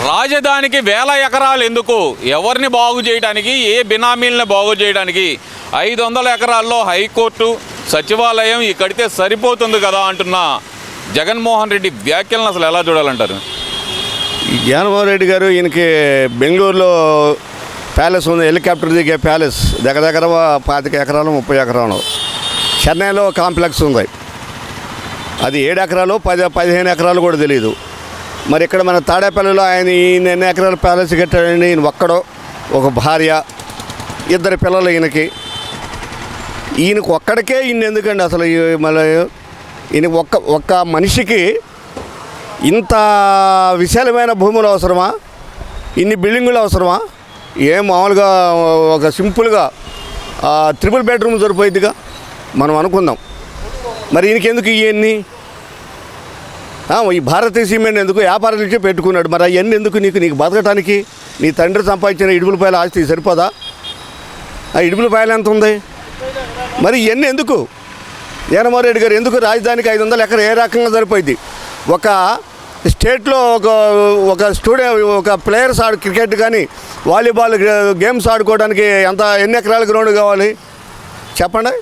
రాజధానికి వేల ఎకరాలు ఎందుకు? ఎవరిని బాగు చేయడానికి, ఏ బినామీలను బాగు చేయడానికి? 500 ఎకరాల్లో హైకోర్టు, సచివాలయం ఈ కడితే సరిపోతుంది కదా అంటున్న జగన్మోహన్ రెడ్డి వ్యాఖ్యలను అసలు ఎలా చూడాలంటారు? జగన్మోహన్ రెడ్డి గారు ఈయనకి బెంగళూరులో ప్యాలెస్ ఉంది, హెలికాప్టర్ దిగే ప్యాలెస్, దగ్గర 25 ఎకరాలు 30 ఎకరాలు. చెన్నైలో కాంప్లెక్స్ ఉంది, అది 7 ఎకరాలు 15 ఎకరాలు కూడా తెలియదు. మరి ఇక్కడ మన తాడేపల్లిలో ఈయన ఎన్ని ఎకరాల ప్యాలెస్ కట్టాడండి? ఈయన ఒక్కడో, ఒక భార్య, 2 పిల్లలు ఈయనకు ఒక్కడికే ఇన్ని ఎందుకండి అసలు? మళ్ళీ ఈయన ఒక్క మనిషికి ఇంత విశాలమైన భూములు అవసరమా? ఇన్ని బిల్డింగులు అవసరమా? ఏం మామూలుగా ఒక సింపుల్గా 3 బెడ్రూమ్ సరిపోయిద్దిగా మనం అనుకుందాం. మరి ఈయనకెందుకు ఇవన్నీ? ఈ భారతీయ సిమెంట్ ఎందుకు? వ్యాపారం నుంచి పెట్టుకున్నాడు. మరి అవన్నీ ఎందుకు నీకు బతకటానికి? నీ తండ్రి సంపాదించిన ఇడుపులపాయల ఆస్తి సరిపోదా? ఆ ఇడుపులపాయలు ఎంత ఉంది? మరి ఇవన్నీ ఎందుకు? జగన్మోహన్ రెడ్డి గారు ఎందుకు రాజధానికి 500 ఎకరాలు ఏ రకంగా సరిపోయింది? ఒక స్టేట్లో ఒక ఒక ప్లేయర్స్ క్రికెట్ కానీ వాలీబాల్ గేమ్స్ ఆడుకోవడానికి ఎన్ని ఎకరాల గ్రౌండ్ కావాలి చెప్పండి?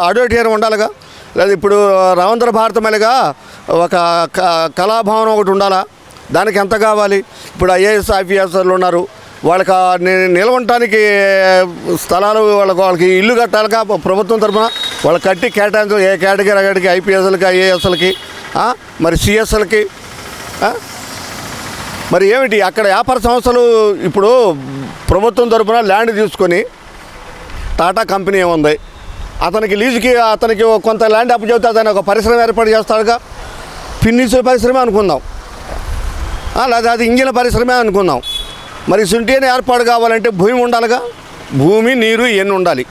ఆడిటోరియం ఉండాలిగా, లేదా ఇప్పుడు రవీంద్ర భారతమలిగా ఒక కళాభవనం ఒకటి ఉండాలా? దానికి ఎంత కావాలి? ఇప్పుడు ఐఏఎస్ ఆఫీసర్లు ఉన్నారు, వాళ్ళకి నిలవటానికి స్థలాలు, వాళ్ళకి ఇల్లు కట్టాలిగా ప్రభుత్వం తరఫున. వాళ్ళు కట్టి కేటాయించాలి, ఏ కేటగిరీ ఐపీఎస్లకి, ఐఏఎస్లకి, మరి సిఎస్ఎల్కి. మరి ఏమిటి అక్కడ వ్యాపార సంస్థలు? ఇప్పుడు ప్రభుత్వం తరఫున ల్యాండ్ తీసుకొని టాటా కంపెనీ ఏముంది, అతనికి లీజుకి అతనికి కొంత ల్యాండ్ అప్పు చెబితే అతను ఒక పరిశ్రమ ఏర్పాటు చేస్తాడుగా. ఫిన్నిచర్ పరిశ్రమ అనుకుందాం, లేదా అది ఇంజిన్ పరిశ్రమే అనుకుందాం. మరి సుంటిని ఏర్పాటు కావాలంటే భూమి ఉండాలిగా, భూమి నీరు ఇవన్నీ ఉండాలి.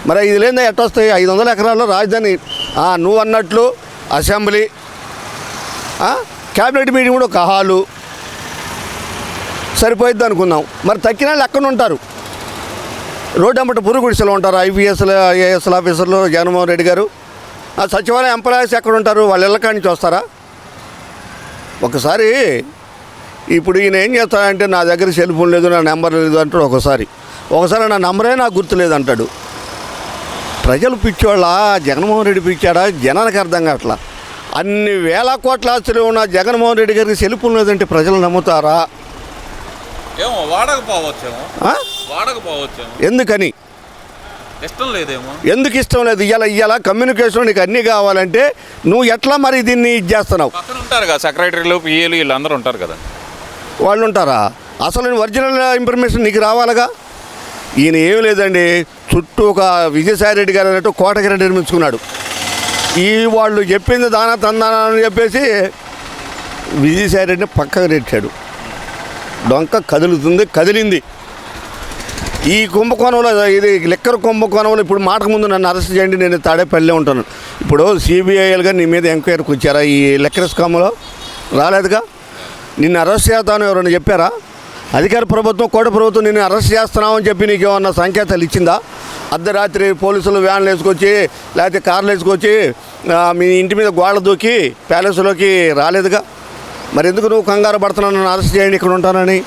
మరి ఇది లేదా ఎట్టొస్తాయి? 500 ఎకరాల్లో రాజధాని. నువ్వు అన్నట్లు అసెంబ్లీ, క్యాబినెట్ మీటింగ్ కూడా ఒక హాలు సరిపోయిద్ది అనుకుందాం. మరి తక్కిన వాళ్ళు ఎక్కడ ఉంటారు? రోడ్డు అమ్మట పురుగు గుడిసెలు ఉంటారు ఐపీఎస్లు, ఐఏఎస్ల ఆఫీసర్లు. జగన్మోహన్ రెడ్డి గారు సచివాలయం ఎంప్లాయీస్ ఎక్కడ ఉంటారు? వాళ్ళ ఇళ్ళకాడి నుంచి వస్తారా? ఒకసారి ఇప్పుడు ఈయన ఏం చేస్తాడంటే, నా దగ్గర సెల్ ఫోన్ లేదు, నా నెంబర్ లేదు అంటాడు. ఒకసారి నా నెంబరే నాకు గుర్తులేదు అంటాడు. ప్రజలు పిచ్చోళ్ళ, జగన్మోహన్ రెడ్డి పిచ్చాడా? జనానికి అర్థం కావట్లా. అన్ని వేల కోట్ల ఆస్తులు ఉన్న జగన్మోహన్ రెడ్డి గారికి సెల్ ఫోన్ లేదంటే ప్రజలు నమ్ముతారా? ఎందుకని? ఇష్టం లేదేమో. ఎందుకు ఇష్టం లేదు? ఇవాళ కమ్యూనికేషన్ నీకు అన్నీ కావాలంటే నువ్వు ఎట్లా మరి దీన్ని ఇది చేస్తున్నావు? ఉంటారు కదా సెక్రటరీలు, పిఏలు, వీళ్ళందరూ ఉంటారు కదా. వాళ్ళు ఉంటారా? అసలు ఒరిజినల్ ఇన్ఫర్మేషన్ నీకు రావాలిగా. ఈయన ఏమి లేదండి, చుట్టూ ఒక విజయసాయి రెడ్డి గారు అన్నట్టు కోటగిరి నిర్మించుకున్నాడు. వాళ్ళు చెప్పింది దానా తందానా అని చెప్పేసి విజయసాయి రెడ్డిని పక్కకు నెట్టాడు. డొంక కదిలింది. ఈ కుంభకోణంలో, ఇది లిక్కర్ కుంభకోణంలో ఇప్పుడు మాటకు ముందు నన్ను అరెస్ట్ చేయండి, నేను తాడేపల్లిలో ఉంటాను. ఇప్పుడు సిబిఐలుగా నీ మీద ఎంక్వైరీకి వచ్చారా? ఈ లిక్కర్ స్కామ్లో రాలేదుగా. నిన్ను అరెస్ట్ చేస్తాను ఎవరైనా చెప్పారా? అధికార ప్రభుత్వం, కోట ప్రభుత్వం నిన్ను అరెస్ట్ చేస్తున్నామని చెప్పి నీకు ఏమన్నా సంకేతాలు ఇచ్చిందా? అర్ధరాత్రి పోలీసులు వ్యాన్లు వేసుకొచ్చి, లేకపోతే కార్లు వేసుకొచ్చి మీ ఇంటి మీద గోడ దూకి ప్యాలెస్లోకి రాలేదుగా. మరి ఎందుకు నువ్వు కంగారు పడుతున్నావు నన్ను అరెస్ట్ చేయండి ఇక్కడ ఉంటానని?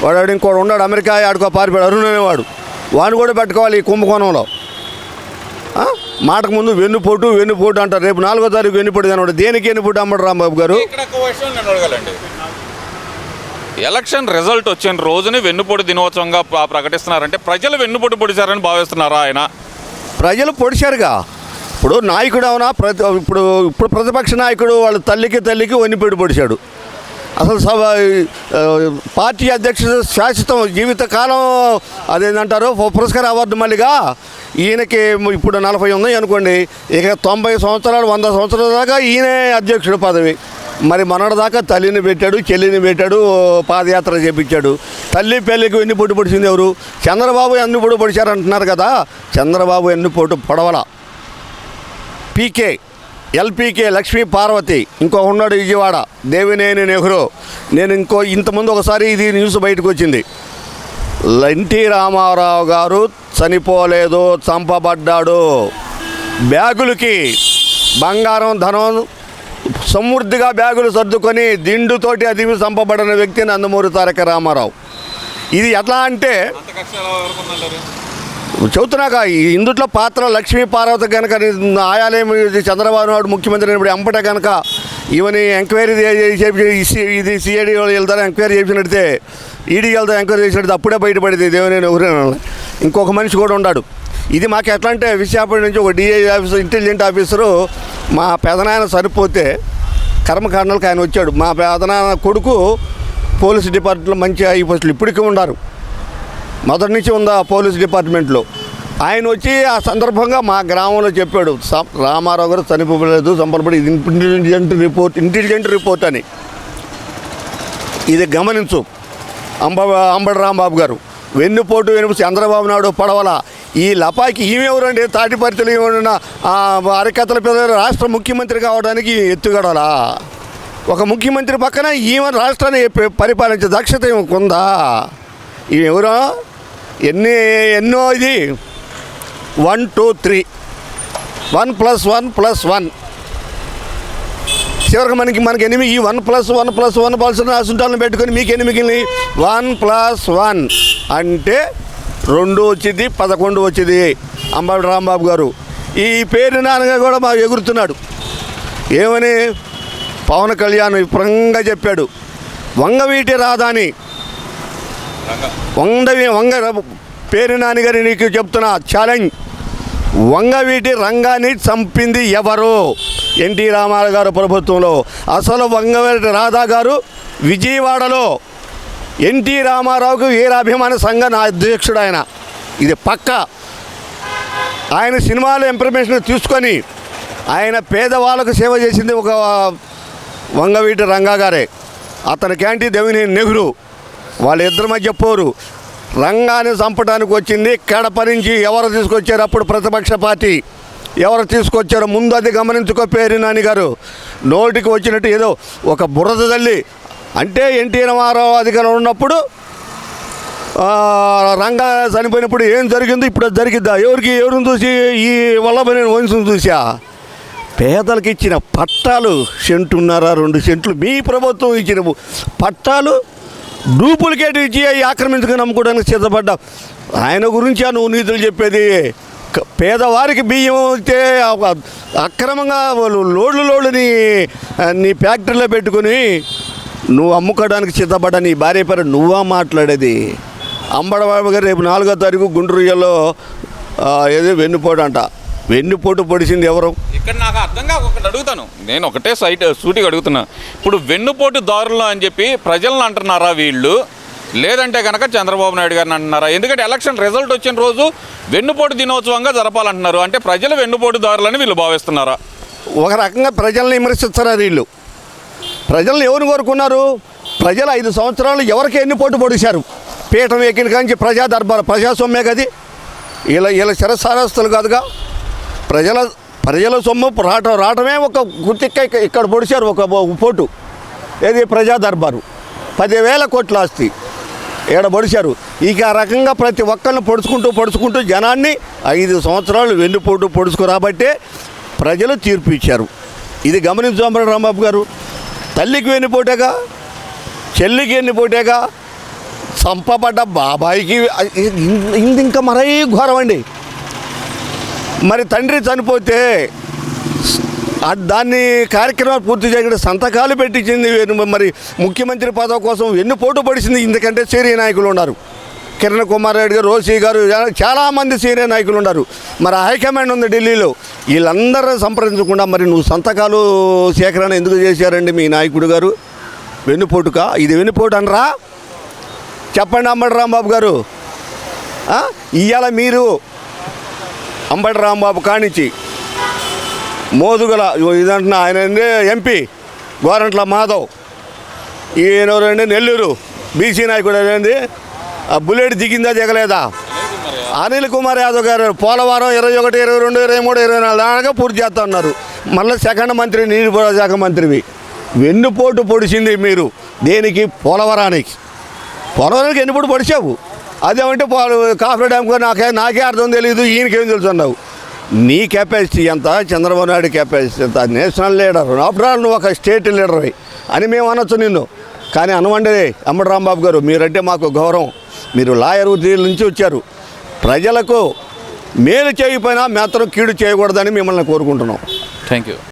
వాడు ఇంకోడు ఉన్నాడు, అమెరికా ఆడుకో పారిపోయాడు, అరుణ్ అనేవాడు. వాడిని కూడా పెట్టుకోవాలి ఈ కుంభకోణంలో. మాటకు ముందు వెన్నుపోటు అంటారు. రేపు 4వ తారీఖు వెన్నుపోటు అనమాట. దేనికి వెన్నుపోటు అమ్మడు రాంబాబు గారు? ఎలక్షన్ రిజల్ట్ వచ్చిన రోజుని వెన్నుపోటు దినోత్సవంగా ప్రకటిస్తున్నారంటే ప్రజలు వెన్నుపోటు పొడిచారని భావిస్తున్నారా ఆయన? ప్రజలు పొడిచారుగా. ఇప్పుడు నాయకుడు అవునా? ఇప్పుడు ప్రతిపక్ష నాయకుడు వాళ్ళ తల్లికి వెన్నుపోటు పొడిచాడు. అసలు పార్టీ అధ్యక్షుడు శాశ్వతం జీవితకాలం అదేంటంటారు పురస్కార అవార్డు. మళ్ళీగా ఈయనకి ఇప్పుడు 40 ఉన్నాయి అనుకోండి, ఇక 90 సంవత్సరాలు 100 సంవత్సరాల దాకా ఈయనే అధ్యక్షుడు పదవి. మరి మొన్నటిదాకా తల్లిని పెట్టాడు, చెల్లిని పెట్టాడు, పాదయాత్ర చేపించాడు. తల్లి పెళ్ళికి వెన్నుపోటు పొడిచింది ఎవరు? చంద్రబాబు వెన్నుపోటు పొడిచారంటున్నారు కదా. చంద్రబాబు వెన్నుపోటు పొడవల. ఎల్పీకే లక్ష్మీ పార్వతి, ఇంకో ఉన్నాడు విజయవాడ దేవినేని నెహ్రూ. నేను ఇంతకుముందు ఒకసారి ఇది న్యూస్ బయటకు వచ్చింది, ఎన్టీ రామారావు గారు చనిపోలేదు, చంపబడ్డాడు. బ్యాగులకి బంగారం ధనం సమృద్ధిగా బ్యాగులు సర్దుకొని దిండుతోటి అదిమి చంపబడిన వ్యక్తి నందమూరి తారక రామారావు. ఇది ఎట్లా అంటే చెబుతున్నాక ఇందుట్లో పాత్ర లక్ష్మీ పార్వతి కనుక ఆయాలయం చంద్రబాబు నాయుడు ముఖ్యమంత్రి అయినప్పుడు ఎంపట కనుక ఈవెని ఎంక్వైరీ ఇది సిఐడి వాళ్ళు వెళ్తారు ఎంక్వైరీ చేసినట్టే ఈడీ వెళ్తారు ఎంక్వైరీ చేసినట్టు అప్పుడే బయటపడింది దేవినేని ఎవరైనా. ఇంకొక మనిషి కూడా ఉన్నాడు. ఇది మాకు ఎట్లా అంటే విశాఖపట్నం నుంచి ఒక డిఐ ఆఫీసర్ ఇంటెలిజెంట్ ఆఫీసరు మా పెదనాయన సరిపోతే కర్మకాండాలకు ఆయన వచ్చాడు. మా పెదనాయన కొడుకు పోలీస్ డిపార్ట్మెంట్లో మంచి ఐ పోస్టులు ఇప్పటికీ ఉన్నారు, మొదటి నుంచి ఉందా పోలీస్ డిపార్ట్మెంట్లో. ఆయన వచ్చి ఆ సందర్భంగా మా గ్రామంలో చెప్పాడు, రామారావు గారు చనిపోలేదు సంపన్నపడి ఇది ఇంటెలిజెంట్ రిపోర్ట్ అని. ఇది గమనించు అంబడి రాంబాబు గారు. వెన్నుపోటు వెనుపు చంద్రబాబు నాయుడు పడవల ఈ లపాకి ఈమెవరండి తాటిపరితలు ఏమన్నా అరకథల పిల్లలు రాష్ట్ర ముఖ్యమంత్రి కావడానికి ఎత్తుగడలా. ఒక ముఖ్యమంత్రి పక్కన ఈమె రాష్ట్రాన్ని పరిపాలించే దక్షత ఉందా? ఈమె ఎవరో ఎన్నో ఇది 1 2 3 1+1+1 చివరికి మనకి ఎనిమిది ఈ 1+1+1 పర్సెంట్ రాసుంటాలను పెట్టుకొని మీకు ఎన్ని మిగిలిన 1+1 అంటే 2 వచ్చింది 11 వచ్చింది. అంబడి రాంబాబు గారు ఈ పేరు నాన్నగా కూడా మాకు ఎగురుతున్నాడు. ఏమని పవన్ కళ్యాణ్ విప్రంగా చెప్పాడు, వంగవీటి రాధాని వంగ పేరు నాన్నగారి నీకు చెప్తున్నా ఛాలెంజ్, వంగవీటి రంగాన్ని చంపింది ఎవరు? ఎన్టీ రామారావు గారు ప్రభుత్వంలో. అసలు వంగవీటి రాధా గారు విజయవాడలో ఎన్టీ రామారావుకు వీరాభిమాన సంఘ అధ్యక్షుడు ఆయన. ఇది పక్క. ఆయన సినిమాలో ఇన్ఫర్మేషన్ తీసుకొని ఆయన పేదవాళ్ళకు సేవ చేసింది ఒక వంగవీటి రంగా గారే. అతని క్యాంటీ దేవినేని నెహ్రూ. వాళ్ళిద్దరి మధ్య పోరు. రంగాన్ని చంపడానికి వచ్చింది కడప నుంచి. ఎవరు తీసుకొచ్చారు అప్పుడు ప్రతిపక్ష పార్టీ? ఎవరు తీసుకొచ్చారో ముందు అది గమనించుకో పేరు నాని గారు. నోటికి వచ్చినట్టు ఏదో ఒక బురద తల్లి అంటే ఎన్టీ రామారావు అధికారంలో ఉన్నప్పుడు రంగా చనిపోయినప్పుడు ఏం జరిగిందో ఇప్పుడు అది జరిగిద్దా? ఎవరిని చూసి? ఈ వల్లభనేని వంశం చూసా. పేదలకు ఇచ్చిన పట్టాలు 1.5 సెంట్లు మీ ప్రభుత్వం ఇచ్చిన పట్టాలు డూప్లికేట్ ఇచ్చి ఆక్రమించుకుని నమ్ముకోవడానికి సిద్ధపడ్డా. ఆయన గురించి నువ్వు నీతులు చెప్పేది. పేదవారికి బియ్యం అయితే అక్రమంగా లోడ్లు నీ ఫ్యాక్టరీలో పెట్టుకుని నువ్వు అమ్ముకోవడానికి సిద్ధపడ్డా. నీ భార్య పేరు నువ్వా మాట్లాడేది? అంబడబాబు గారు రేపు 4వ తారీఖు గుంటూరులో ఏదో వెన్నుపోటు అంట. వెన్నుపోటు పొడిచింది ఎవరు? ఇక్కడ నాకు అర్థంగా ఒకటి అడుగుతాను, నేను ఒకటే సూటిగా అడుగుతున్నా. ఇప్పుడు వెన్నుపోటు దారులు అని చెప్పి ప్రజలను అంటున్నారా వీళ్ళు, లేదంటే కనుక చంద్రబాబు నాయుడు గారిని అంటున్నారా? ఎందుకంటే ఎలక్షన్ రిజల్ట్ వచ్చిన రోజు వెన్నుపోటు దినోత్సవంగా జరపాలంటున్నారు. అంటే ప్రజలు వెన్నుపోటు దారులని వీళ్ళు భావిస్తున్నారా? ఒక రకంగా ప్రజల్ని విమర్శిస్తారా వీళ్ళు? ప్రజలను ఎవరు కోరుకున్నారు? ప్రజలు 5 సంవత్సరాలు ఎవరికి ఎన్నిపోటు పొడిచారు? పీఠం ఎక్కిన కాంచి ప్రజా దర్బారు ప్రజాస్వామ్య గది. ఇలా శిరసారస్తులు కాదుగా. ప్రజల సొమ్ము రావటమే ఒక గుర్తిక్క ఇక్కడ పొడిచారు ఒక పోటు. ఏది ప్రజా దర్బారు 10,000 కోట్ల ఆస్తి ఇక్కడ పొడిచారు. ఇక ఆ రకంగా ప్రతి ఒక్కరిని పొడుచుకుంటూ జనాన్ని 5 సంవత్సరాలు వెన్నుపోటు పొడుచుకు రాబట్టే ప్రజలు తీర్పు ఇచ్చారు. ఇది గమనించు అంబడి రాంబాబు గారు. తల్లికి వెన్నుపోటేగా, చెల్లికి వెన్నుపోటేగా, చంపబడ్డ బాబాయికి ఇది ఇంకా మరీ ఘోరం అండి. మరి తండ్రి చనిపోతే దాన్ని కార్యక్రమాలు పూర్తి చేయకుండా సంతకాలు పెట్టించింది. మరి ముఖ్యమంత్రి పదవి కోసం వెన్నుపోటు పడిచింది. ఇందుకంటే సీనియర్ నాయకులు ఉన్నారు. కిరణ్ కుమార్ రెడ్డి గారు, రోసీ గారు, చాలామంది సీనియర్ నాయకులు ఉన్నారు. మరి హైకమాండ్ ఉంది ఢిల్లీలో. వీళ్ళందరూ సంప్రదించకుండా మరి నువ్వు సంతకాలు సేకరణ ఎందుకు చేశారండి మీ నాయకుడు గారు? వెన్నుపోటుకా? ఇది వెన్నుపోటు అనరా? చెప్పండి అంబడి రాంబాబు గారు. ఇవాళ మీరు అంబడి రాంబాబు కానించి మోదుగల ఇదంటున్నా ఆయన ఎంపీ గోరంట్ల మాధవ్, ఈయనవరండి నెల్లూరు బీసీ నాయకుడు అనేది ఆ బుల్లెట్ దిగిందా దిగలేదా? అనిల్ కుమార్ యాదవ్ గారు పోలవరం 21, 22, 23, 24 దాకా పూర్తి చేస్తా ఉన్నారు. మళ్ళీ సెకండ్ మంత్రి నీటిపారుదల శాఖ మంత్రివి. వెన్నుపోటు పొడిచింది మీరు దేనికి? పోలవరానికి ఎన్నిపోటు పొడిచావు? అదేమంటే కాఫీ డ్యామ్ నాకే అర్థం తెలియదు, ఈయనకేం తెలుసు అన్నావు. నీ కెపాసిటీ ఎంత, చంద్రబాబు నాయుడు కెపాసిటీ ఎంత, నేషనల్ లీడర్ ఆఫ్టర్ ఆల్ నువ్వు ఒక స్టేట్ లీడర్ అని మేము అనొచ్చు నిన్ను. కానీ అనవండి అంబటి రాంబాబు గారు, మీరంటే మాకు గౌరవం. మీరు లాయర్ ఉద్యోగుల నుంచి వచ్చారు. ప్రజలకు మేలు చేయకపోయినా మాత్రం కీడు చేయకూడదని మిమ్మల్ని కోరుకుంటున్నాం. Thank you.